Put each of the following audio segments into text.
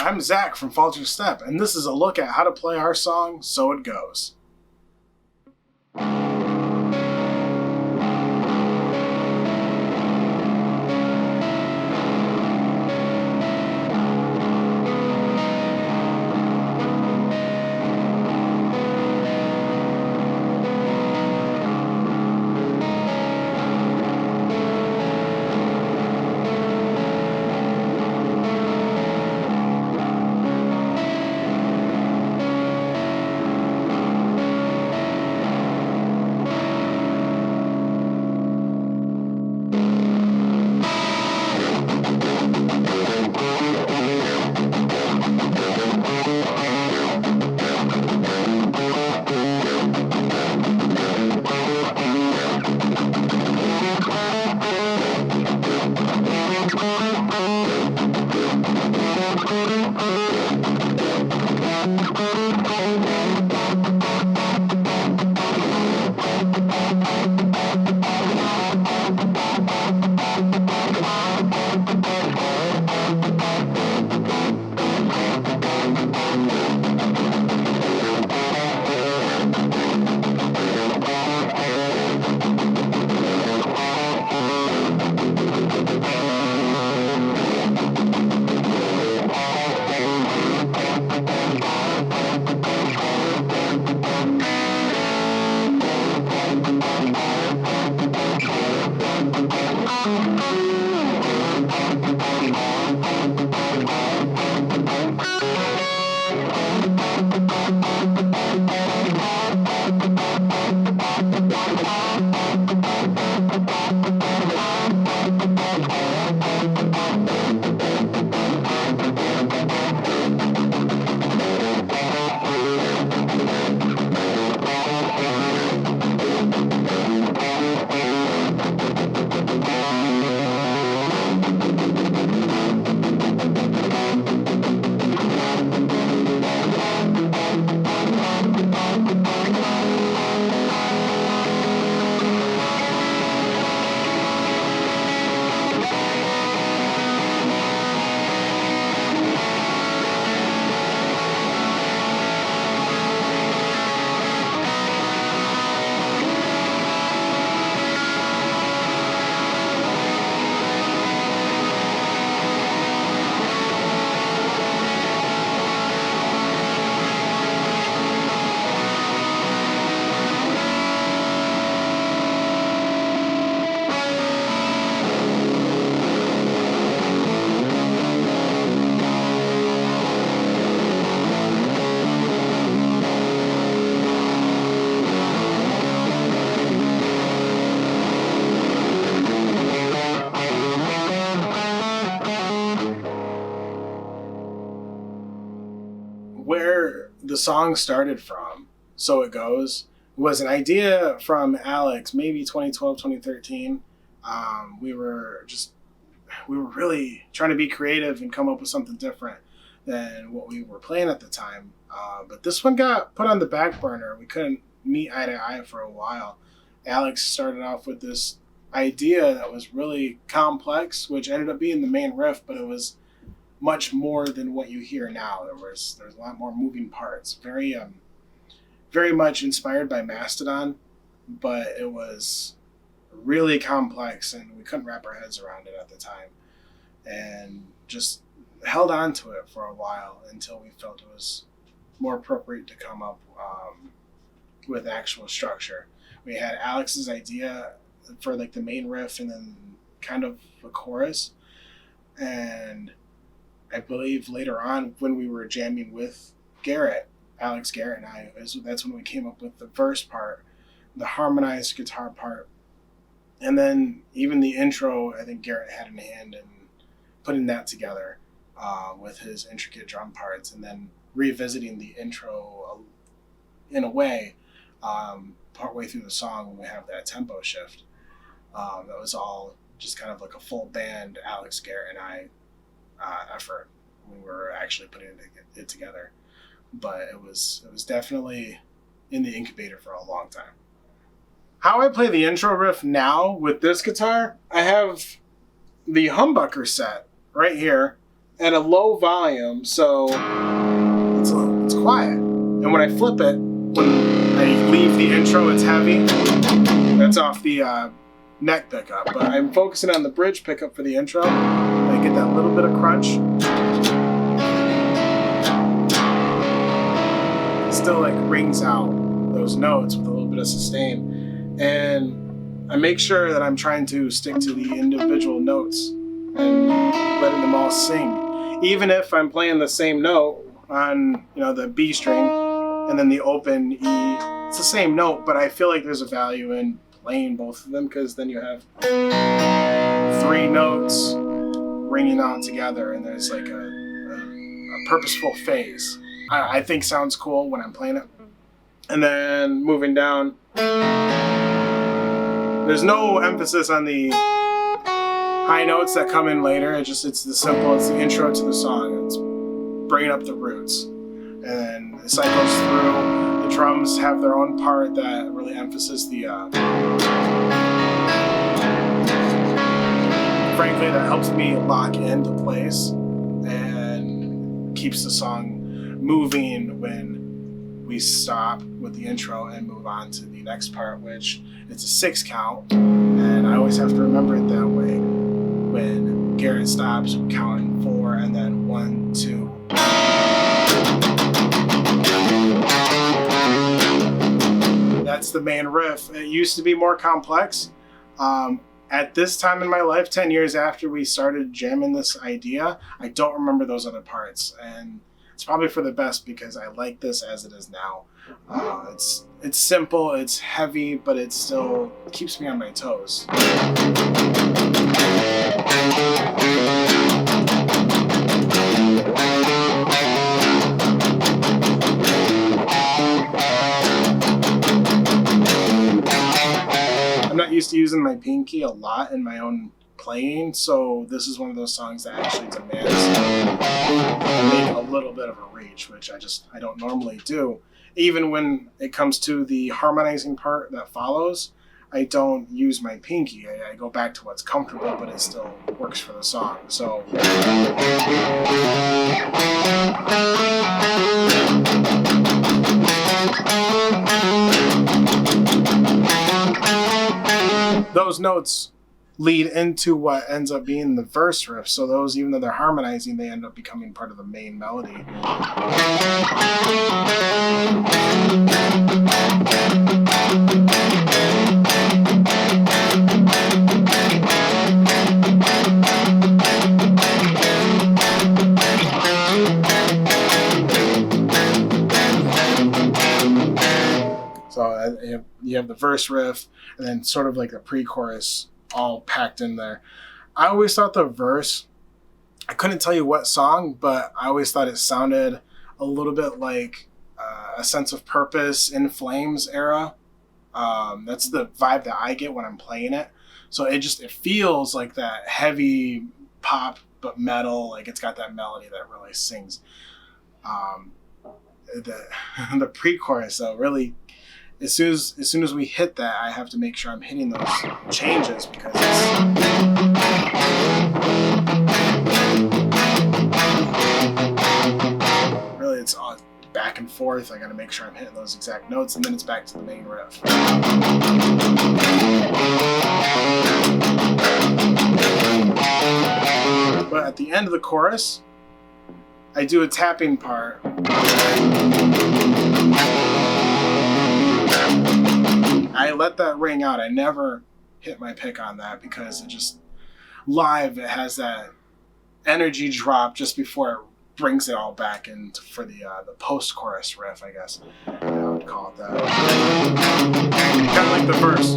I'm Zack from Faultered and this is a look at how to play our song, So It Goes. Where the song started from, So It Goes, was an idea from Alex, maybe 2012, 2013. We were really trying to be creative and come up with something different than what we were playing at the time. But this one got put on the back burner. We couldn't meet eye to eye for a while. Alex started off with this idea that was really complex, which ended up being the main riff, but it was much more than what you hear now. There's a lot more moving parts. Very much inspired by Mastodon, but it was really complex and we couldn't wrap our heads around it at the time. And just held on to it for a while until we felt it was more appropriate to come up with actual structure. We had Alex's idea for like the main riff and then kind of a chorus. And I believe later on when we were jamming with Alex Garrett and I, that's when we came up with the verse part, the harmonized guitar part, and then even the intro, I think Garrett had in hand in putting that together with his intricate drum parts, and then revisiting the intro in a way partway through the song when we have that tempo shift. That was all just kind of like a full band Alex Garrett and I effort when we were actually putting it together. But it was definitely in the incubator for a long time. How I play the intro riff now with this guitar, I have the humbucker set right here at a low volume, so it's quiet. And when I flip it, when I leave the intro, it's heavy. That's off the neck pickup, but I'm focusing on the bridge pickup for the intro. I get that little bit of crunch. It still like rings out those notes with a little bit of sustain, and I make sure that I'm trying to stick to the individual notes and letting them all sing. Even if I'm playing the same note on, the B string and then the open E, it's the same note, but I feel like there's a value in playing both of them, because then you have 3 notes ringing out together, and there's like a purposeful phase. I think sounds cool when I'm playing it. And then moving down, there's no emphasis on the high notes that come in later. It's the intro to the song. It's bringing up the roots. And then it cycles through. The drums have their own part that really emphasizes frankly, that helps me lock into place and keeps the song moving when we stop with the intro and move on to the next part, which it's a 6 count, and I always have to remember it that way. When Garrett stops, counting 4, and then 1, 2. That's the main riff. It used to be more complex. At this time in my life, 10 years after we started jamming this idea, I don't remember those other parts, and it's probably for the best, because I like this as it is now. It's simple, it's heavy, but it still keeps me on my toes. I'm not used to using my pinky a lot in my own playing, so this is one of those songs that actually demands make a little bit of a reach, which I don't normally do. Even when it comes to the harmonizing part that follows, I don't use my pinky. I go back to what's comfortable, but it still works for the song. So those notes lead into what ends up being the verse riff. So those, even though they're harmonizing, they end up becoming part of the main melody. So you have the verse riff, and then sort of like the pre-chorus all packed in there. I always thought the verse, I couldn't tell you what song, but I always thought it sounded a little bit like A Sense of Purpose, In Flames era. That's the vibe that I get when I'm playing it. So it feels like that heavy pop, but metal. Like it's got that melody that really sings. The pre-chorus though, really, as soon as we hit that, I have to make sure I'm hitting those changes, because it's all back and forth. I got to make sure I'm hitting those exact notes, and then it's back to the main riff. But at the end of the chorus, I do a tapping part. I let that ring out. I never hit my pick on that, because live, it has that energy drop just before it brings it all back in for the post-chorus riff, I guess I would call it that. Kind of like the verse.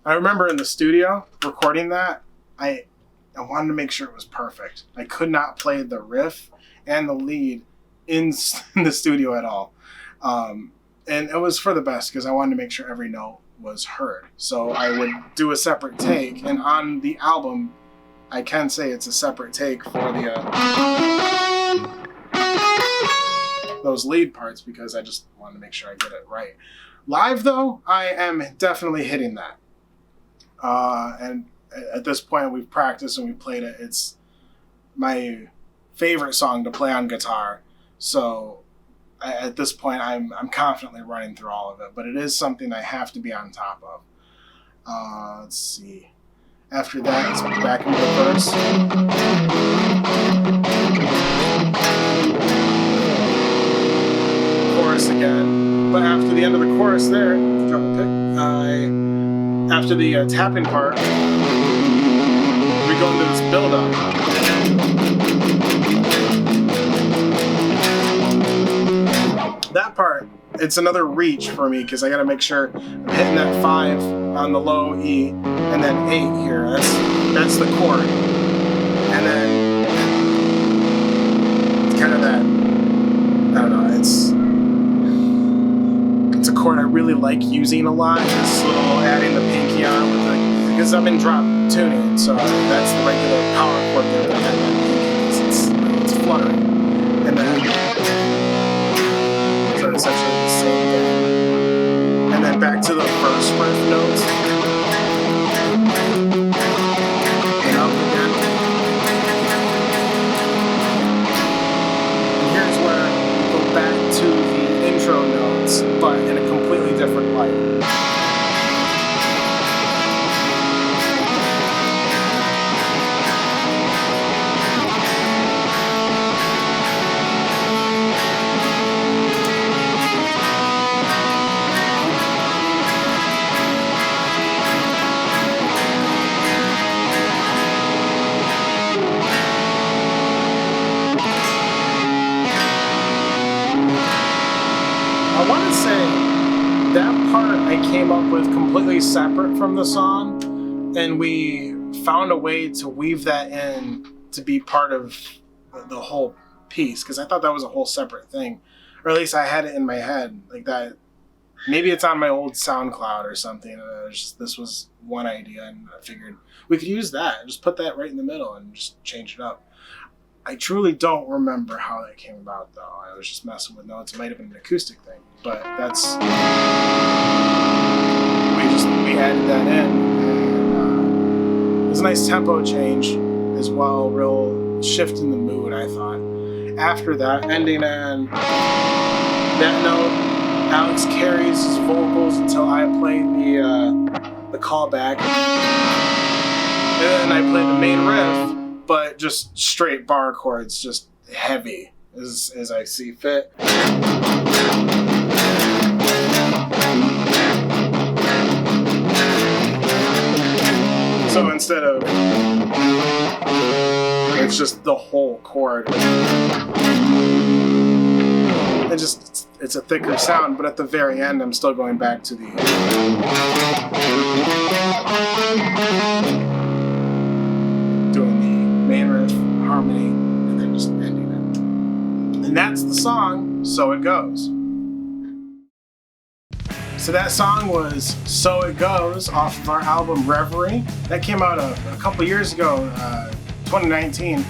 I remember in the studio recording that, I wanted to make sure it was perfect. I could not play the riff and the lead in the studio at all. And it was for the best, because I wanted to make sure every note was heard. So I would do a separate take, and on the album, I can say it's a separate take for the those lead parts because I just wanted to make sure I get it right. Live though, I am definitely hitting that. And at this point, we've practiced and we played it. It's my favorite song to play on guitar. So at this point, I'm confidently running through all of it. But it is something I have to be on top of. Let's see. After that, it's back into the verse. Chorus again. But after the end of the chorus there, drop a pick. After the tapping part, we go into this build-up. That part, it's another reach for me because I got to make sure I'm hitting that 5 on the low E and then 8 here. That's the chord. And then it's kind of that, I don't know, it's a chord I really like using a lot. This little adding the pinky on with because I'm in drop tuning, so that's the regular power chord there, but I have that pinky it's fluttering. And then so essentially the same thing. And then back to the first riff notes. And up again. And here's where we go back to the intro notes, but in a completely different light. I want to say that part I came up with completely separate from the song, and we found a way to weave that in to be part of the whole piece, because I thought that was a whole separate thing, or at least I had it in my head like that. Maybe it's on my old SoundCloud or something. This was one idea, and I figured we could use that and just put that right in the middle and just change it up. I truly don't remember how that came about, though. I was just messing with notes. It might have been an acoustic thing, but that's we added that in, and it was a nice tempo change as well. Real shift in the mood, I thought. After that, ending on that note, Alex carries his vocals until I play the callback, and then I play the main riff. But just straight bar chords, just heavy as I see fit. So instead of, it's just the whole chord. It's a thicker sound, but at the very end, I'm still going back to the main riff, harmony, and then just ending it. And that's the song, So It Goes. So that song was So It Goes off of our album Reverie. That came out a couple years ago, 2019,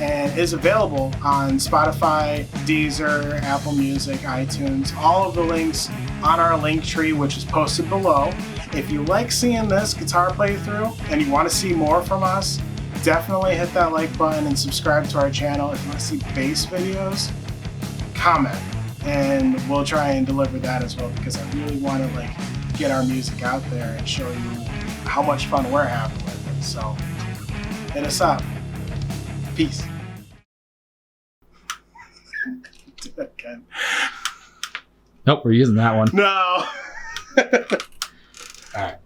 and is available on Spotify, Deezer, Apple Music, iTunes, all of the links on our link tree, which is posted below. If you like seeing this guitar playthrough and you want to see more from us, definitely hit that like button and subscribe to our channel. If you want to see bass videos, comment, and we'll try and deliver that as well, because I really want to get our music out there and show you how much fun we're having with it. So hit us up. Peace. Do that again. Nope, we're using that one. No. All right.